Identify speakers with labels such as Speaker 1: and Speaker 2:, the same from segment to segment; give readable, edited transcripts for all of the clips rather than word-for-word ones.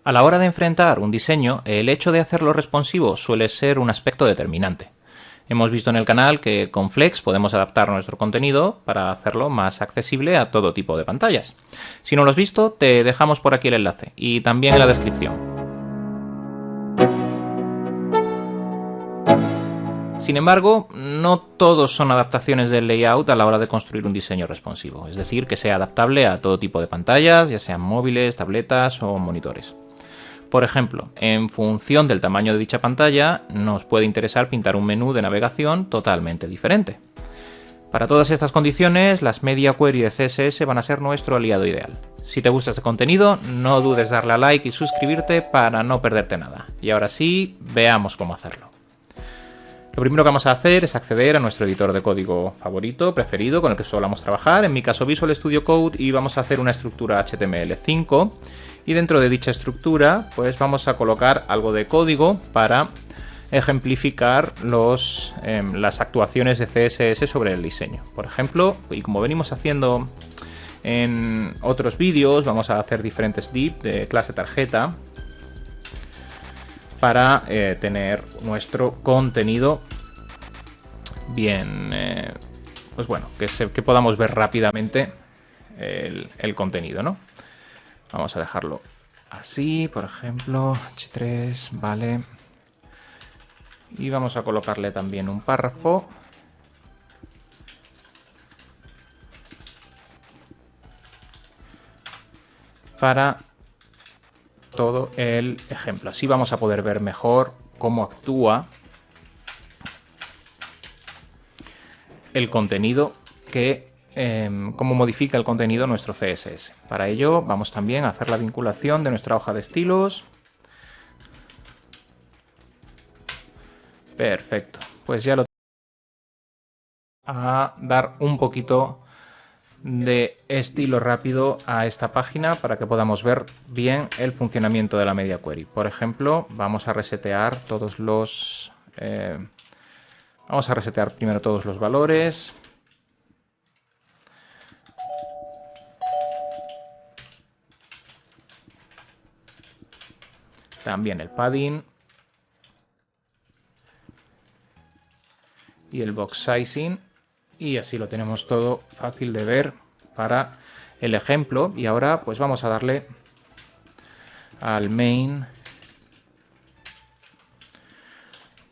Speaker 1: A la hora de enfrentar un diseño, el hecho de hacerlo responsivo suele ser un aspecto determinante. Hemos visto en el canal que con Flex podemos adaptar nuestro contenido para hacerlo más accesible a todo tipo de pantallas. Si no lo has visto, te dejamos por aquí el enlace y también en la descripción. Sin embargo, no todos son adaptaciones del layout a la hora de construir un diseño responsivo, es decir, que sea adaptable a todo tipo de pantallas, ya sean móviles, tabletas o monitores. Por ejemplo, en función del tamaño de dicha pantalla, nos puede interesar pintar un menú de navegación totalmente diferente. Para todas estas condiciones, las Media Query de CSS van a ser nuestro aliado ideal. Si te gusta este contenido, no dudes darle a like y suscribirte para no perderte nada. Y ahora sí, veamos cómo hacerlo. Lo primero que vamos a hacer es acceder a nuestro editor de código favorito, preferido, con el que solamos trabajar, en mi caso Visual Studio Code, y vamos a hacer una estructura HTML5 y dentro de dicha estructura pues vamos a colocar algo de código para ejemplificar las actuaciones de CSS sobre el diseño. Por ejemplo, y como venimos haciendo en otros vídeos, vamos a hacer diferentes div de clase tarjeta para tener nuestro contenido bien, pues bueno, que podamos ver rápidamente el contenido, ¿no? Vamos a dejarlo así, por ejemplo, h3, vale. Y vamos a colocarle también un párrafo. Para todo el ejemplo. Así vamos a poder ver mejor cómo actúa el contenido cómo modifica el contenido nuestro CSS. Para ello vamos también a hacer la vinculación de nuestra hoja de estilos. Perfecto, pues ya lo a dar un poquito de estilo rápido a esta página para que podamos ver bien el funcionamiento de la media query. Por ejemplo, vamos a resetear todos los vamos a resetear primero todos los valores. También el padding y el box sizing, y así lo tenemos todo fácil de ver para el ejemplo. Y ahora pues vamos a darle al main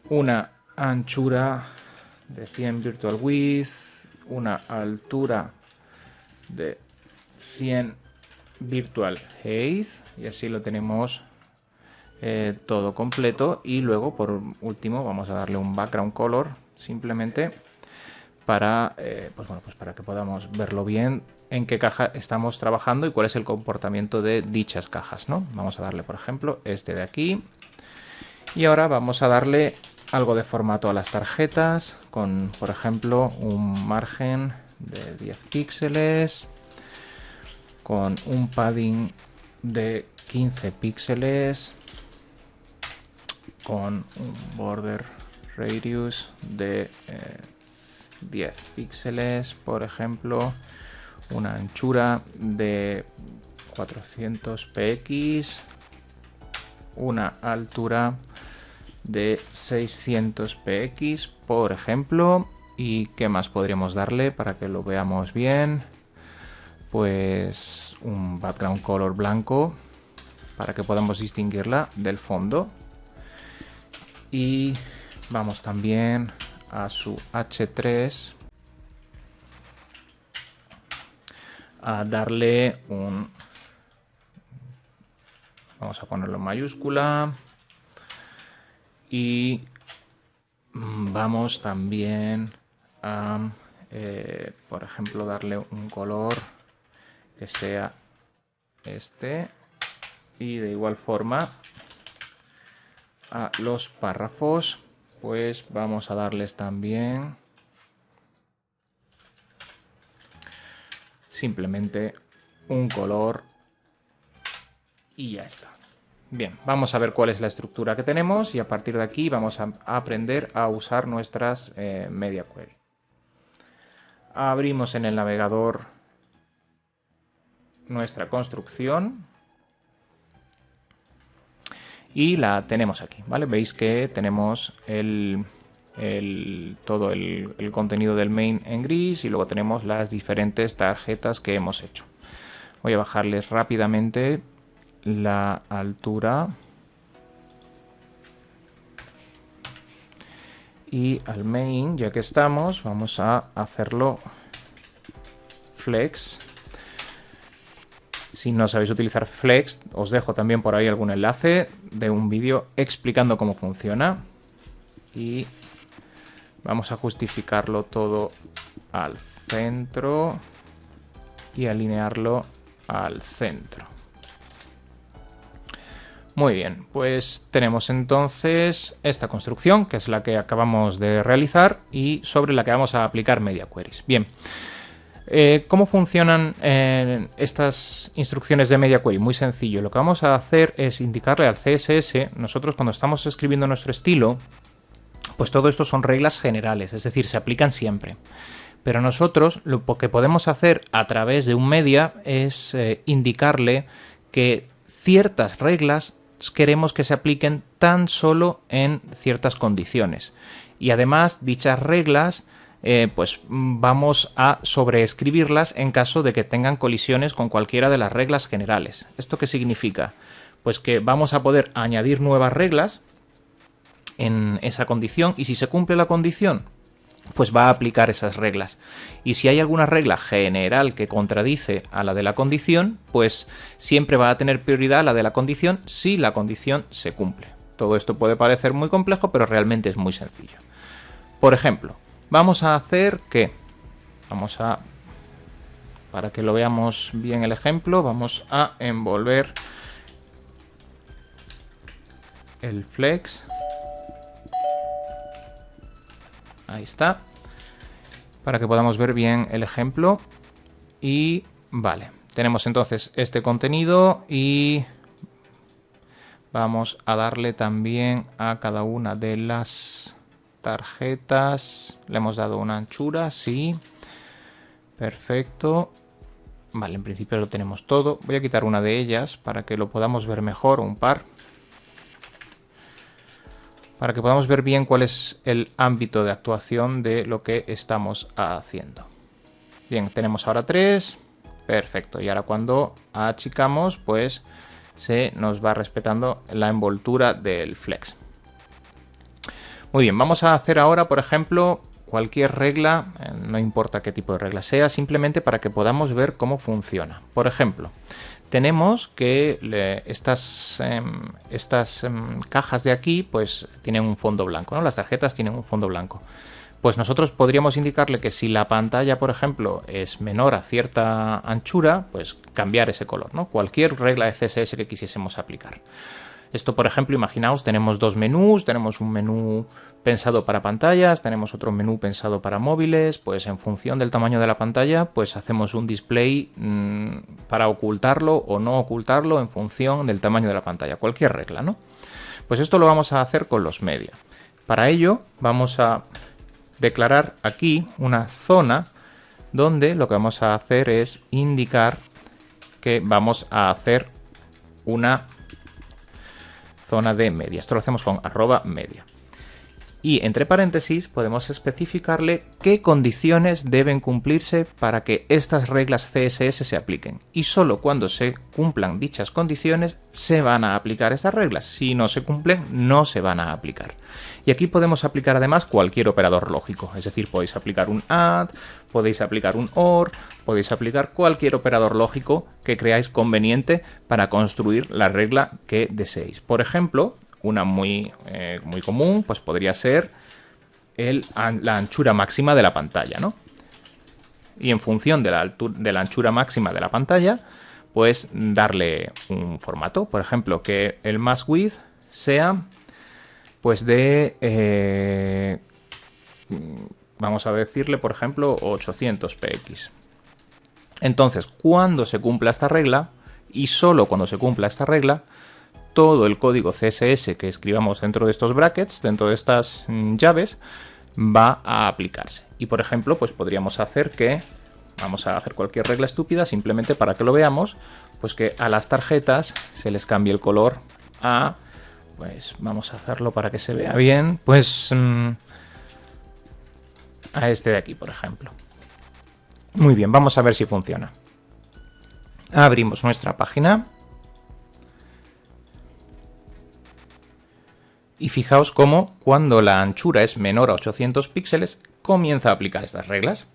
Speaker 1: una anchura de 100 virtual width, una altura de 100 virtual height, y así lo tenemos todo completo. Y luego por último vamos a darle un background color simplemente para, pues para que podamos verlo bien en qué caja estamos trabajando y cuál es el comportamiento de dichas cajas, ¿no? Vamos a darle, por ejemplo, este de aquí. Y ahora vamos a darle algo de formato a las tarjetas con, por ejemplo, un margen de 10 píxeles, con un padding de 15 píxeles, con un border radius de 10 píxeles, por ejemplo, una anchura de 400 px, una altura de 600 px, por ejemplo. ¿Y qué más podríamos darle para que lo veamos bien? Pues un background color blanco para que podamos distinguirla del fondo. Y vamos también a su H3 a darle un... Vamos a ponerlo en mayúscula. Y vamos también a, por ejemplo, darle un color que sea este. Y de igual forma a los párrafos pues vamos a darles también simplemente un color y ya está. Bien, vamos a ver cuál es la estructura que tenemos y a partir de aquí vamos a aprender a usar nuestras media query. Abrimos en el navegador nuestra construcción y la tenemos aquí, ¿vale? Veis que tenemos todo el contenido del main en gris y luego tenemos las diferentes tarjetas que hemos hecho. Voy a bajarles rápidamente la altura y al main, ya que estamos, vamos a hacerlo flex. Si no sabéis utilizar flex, os dejo también por ahí algún enlace de un vídeo explicando cómo funciona. Y vamos a justificarlo todo al centro y alinearlo al centro. Muy bien, pues tenemos entonces esta construcción, que es la que acabamos de realizar y sobre la que vamos a aplicar media queries. Bien, ¿cómo funcionan estas instrucciones de media query? Muy sencillo, lo que vamos a hacer es indicarle al CSS, nosotros cuando estamos escribiendo nuestro estilo, pues todo esto son reglas generales, es decir, se aplican siempre. Pero nosotros lo que podemos hacer a través de un media es indicarle que ciertas reglas queremos que se apliquen tan solo en ciertas condiciones. Y además, dichas reglas pues vamos a sobreescribirlas en caso de que tengan colisiones con cualquiera de las reglas generales. ¿Esto qué significa? Pues que vamos a poder añadir nuevas reglas en esa condición y si se cumple la condición, pues va a aplicar esas reglas. Y si hay alguna regla general que contradice a la de la condición, pues siempre va a tener prioridad la de la condición si la condición se cumple. Todo esto puede parecer muy complejo, pero realmente es muy sencillo. Por ejemplo, vamos a hacer que, para que lo veamos bien el ejemplo, vamos a envolver el flex. Ahí está. Para que podamos ver bien el ejemplo. Y vale, tenemos entonces este contenido y vamos a darle también a cada una de las tarjetas. Le hemos dado una anchura, sí. Perfecto. Vale, en principio lo tenemos todo. Voy a quitar una de ellas para que lo podamos ver mejor, un par. Para que podamos ver bien cuál es el ámbito de actuación de lo que estamos haciendo. Bien, tenemos ahora 3. Perfecto. Y ahora cuando achicamos, pues se nos va respetando la envoltura del flex. Muy bien, vamos a hacer ahora, por ejemplo, cualquier regla, no importa qué tipo de regla sea, simplemente para que podamos ver cómo funciona. Por ejemplo, tenemos que estas cajas de aquí pues tienen un fondo blanco, ¿no? Las tarjetas tienen un fondo blanco. Pues nosotros podríamos indicarle que si la pantalla, por ejemplo, es menor a cierta anchura, pues cambiar ese color, ¿no? Cualquier regla de CSS que quisiésemos aplicar. Esto, por ejemplo, imaginaos, tenemos dos menús, tenemos un menú pensado para pantallas, tenemos otro menú pensado para móviles, pues en función del tamaño de la pantalla, pues hacemos un display para ocultarlo o no ocultarlo en función del tamaño de la pantalla, cualquier regla, ¿no? Pues esto lo vamos a hacer con los media. Para ello vamos a declarar aquí una zona donde lo que vamos a hacer es indicar que vamos a hacer una zona de media. Esto lo hacemos con @media. Y entre paréntesis podemos especificarle qué condiciones deben cumplirse para que estas reglas CSS se apliquen. Y solo cuando se cumplan dichas condiciones se van a aplicar estas reglas. Si no se cumplen, no se van a aplicar. Y aquí podemos aplicar además cualquier operador lógico. Es decir, podéis aplicar un add, podéis aplicar un or, podéis aplicar cualquier operador lógico que creáis conveniente para construir la regla que deseéis. Por ejemplo, una muy común pues podría ser la anchura máxima de la pantalla, ¿no? Y en función de la anchura máxima de la pantalla, pues darle un formato. Por ejemplo, que el max width sea pues de vamos a decirle, por ejemplo, 800 px. Entonces, cuando se cumpla esta regla, y solo cuando se cumpla esta regla, todo el código CSS que escribamos dentro de estos brackets, dentro de estas llaves, va a aplicarse. Y por ejemplo, pues podríamos hacer que, vamos a hacer cualquier regla estúpida simplemente para que lo veamos, pues que a las tarjetas se les cambie el color a Pues vamos a hacerlo para que se vea bien. Pues a este de aquí, por ejemplo. Muy bien, vamos a ver si funciona. Abrimos nuestra página. Y fijaos cómo cuando la anchura es menor a 800 píxeles comienza a aplicar estas reglas.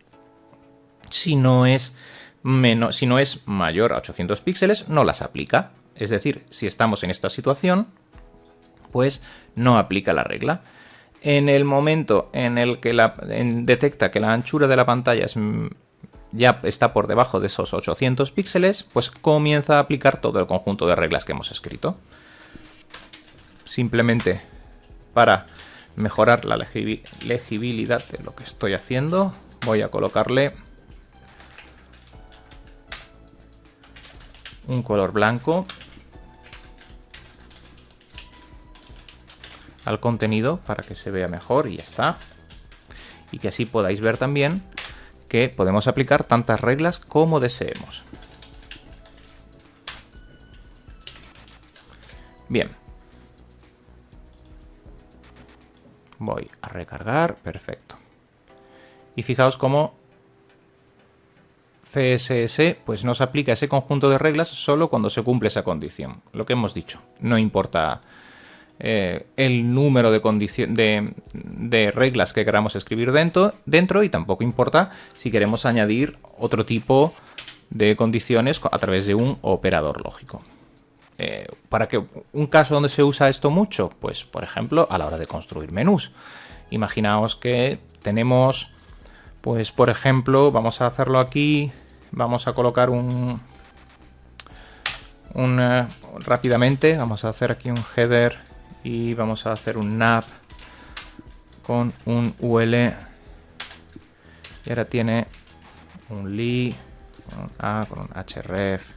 Speaker 1: Si no es mayor a 800 píxeles no las aplica. Es decir, si estamos en esta situación, pues no aplica la regla. En el momento en el que detecta que la anchura de la pantalla ya está por debajo de esos 800 píxeles, pues comienza a aplicar todo el conjunto de reglas que hemos escrito. Simplemente para mejorar la legibilidad de lo que estoy haciendo, voy a colocarle un color blanco al contenido para que se vea mejor y ya está. Y que así podáis ver también que podemos aplicar tantas reglas como deseemos. Bien. Voy a recargar, perfecto. Y fijaos cómo CSS pues nos aplica ese conjunto de reglas solo cuando se cumple esa condición. Lo que hemos dicho, no importa el número de reglas que queramos escribir dentro y tampoco importa si queremos añadir otro tipo de condiciones a través de un operador lógico. ¿Para qué? ¿Un caso donde se usa esto mucho? Pues, por ejemplo, a la hora de construir menús. Imaginaos que tenemos, pues, por ejemplo, vamos a hacerlo aquí, vamos a colocar rápidamente, vamos a hacer aquí un header y vamos a hacer un nav con un UL y ahora tiene un li, con un a, con un href,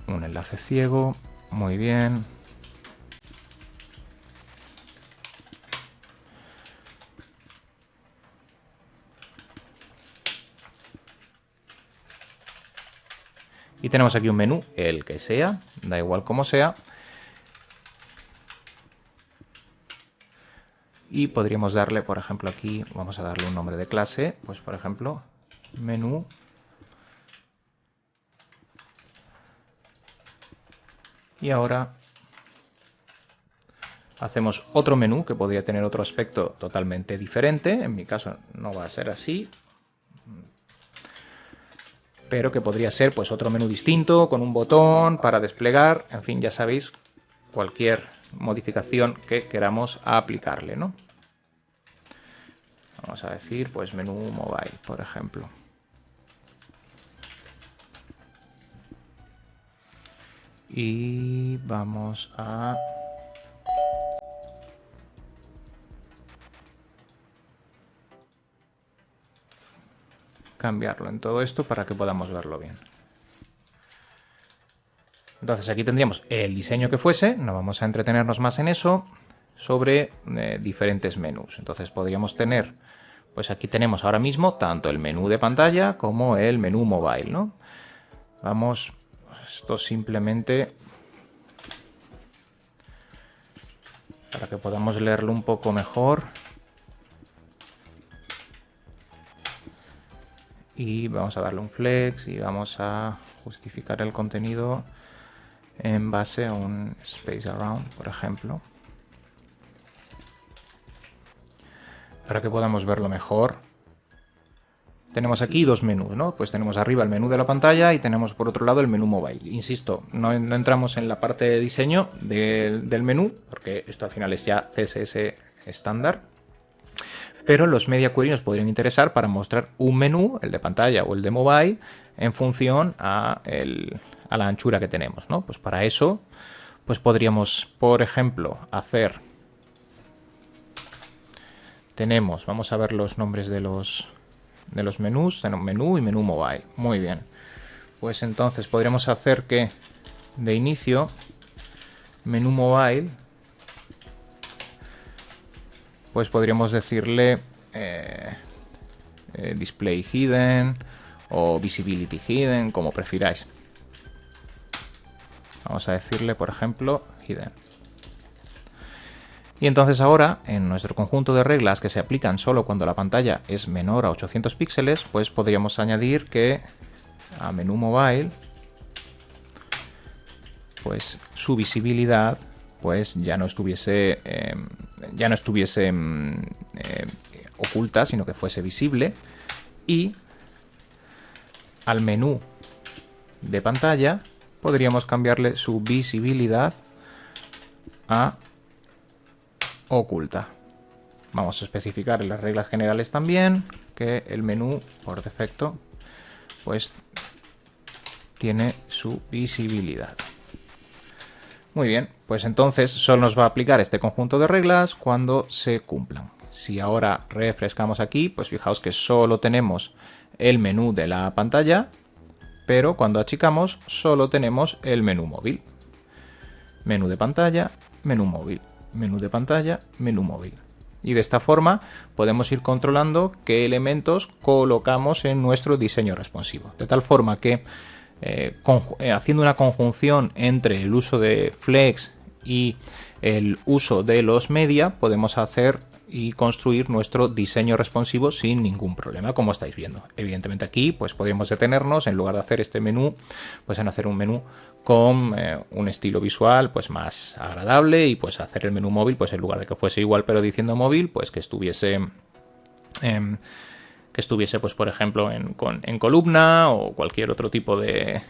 Speaker 1: un enlace ciego, muy bien. Y tenemos aquí un menú, el que sea, da igual como sea. Y podríamos darle, por ejemplo, aquí, vamos a darle un nombre de clase, pues por ejemplo, menú. Y ahora hacemos otro menú que podría tener otro aspecto totalmente diferente. En mi caso no va a ser así, pero que podría ser pues otro menú distinto, con un botón para desplegar, en fin, ya sabéis, cualquier modificación que queramos aplicarle, ¿no? Vamos a decir, pues menú mobile, por ejemplo. Y vamos a cambiarlo en todo esto para que podamos verlo bien. Entonces aquí tendríamos el diseño que fuese, no vamos a entretenernos más en eso, sobre diferentes menús. Entonces podríamos tener, pues aquí tenemos ahora mismo tanto el menú de pantalla como el menú mobile, ¿no? Vamos, esto simplemente para que podamos leerlo un poco mejor. Y vamos a darle un flex y vamos a justificar el contenido en base a un space around, por ejemplo, para que podamos verlo mejor. Tenemos aquí dos menús, ¿no? Pues tenemos arriba el menú de la pantalla y tenemos por otro lado el menú mobile. Insisto, no entramos en la parte de diseño del menú, porque esto al final es ya CSS estándar. Pero los media query nos podrían interesar para mostrar un menú, el de pantalla o el de mobile, en función a la anchura que tenemos, ¿no? Pues para eso, pues podríamos, por ejemplo, vamos a ver los nombres de los menús, tenemos menú y menú mobile. Muy bien. Pues entonces podríamos hacer que de inicio, menú mobile, pues podríamos decirle display hidden o visibility hidden, como prefiráis. Vamos a decirle, por ejemplo, hidden. Y entonces ahora, en nuestro conjunto de reglas que se aplican solo cuando la pantalla es menor a 800 píxeles, pues podríamos añadir que a menú mobile, pues su visibilidad pues ya no estuviese oculta, sino que fuese visible. Y al menú de pantalla podríamos cambiarle su visibilidad a oculta. Vamos a especificar en las reglas generales también que el menú por defecto pues tiene su visibilidad. Muy bien, pues entonces solo nos va a aplicar este conjunto de reglas cuando se cumplan. Si ahora refrescamos aquí, pues fijaos que solo tenemos el menú de la pantalla, pero cuando achicamos solo tenemos el menú móvil. Menú de pantalla, menú móvil. Menú de pantalla, menú móvil. Y de esta forma podemos ir controlando qué elementos colocamos en nuestro diseño responsivo. De tal forma que haciendo una conjunción entre el uso de Flex y el uso de los media, podemos hacer y construir nuestro diseño responsivo sin ningún problema, como estáis viendo. Evidentemente aquí pues podríamos detenernos, en lugar de hacer este menú, pues en hacer un menú con un estilo visual pues más agradable, y pues hacer el menú móvil, pues en lugar de que fuese igual pero diciendo móvil, pues que estuviese pues por ejemplo en columna o cualquier otro tipo de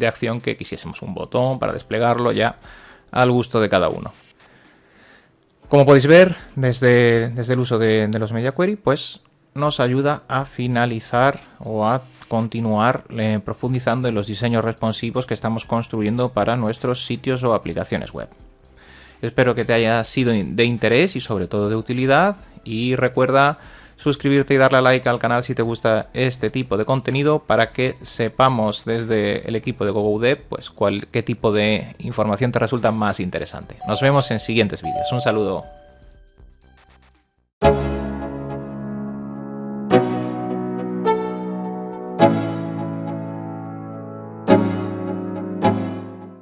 Speaker 1: acción que quisiésemos, un botón para desplegarlo, ya al gusto de cada uno. Como podéis ver, desde el uso de los Media Query, pues nos ayuda a finalizar o a continuar profundizando en los diseños responsivos que estamos construyendo para nuestros sitios o aplicaciones web. Espero que te haya sido de interés y sobre todo de utilidad, y recuerda suscribirte y darle a like al canal si te gusta este tipo de contenido, para que sepamos desde el equipo de GoGoDev pues qué tipo de información te resulta más interesante. Nos vemos en siguientes vídeos. Un saludo.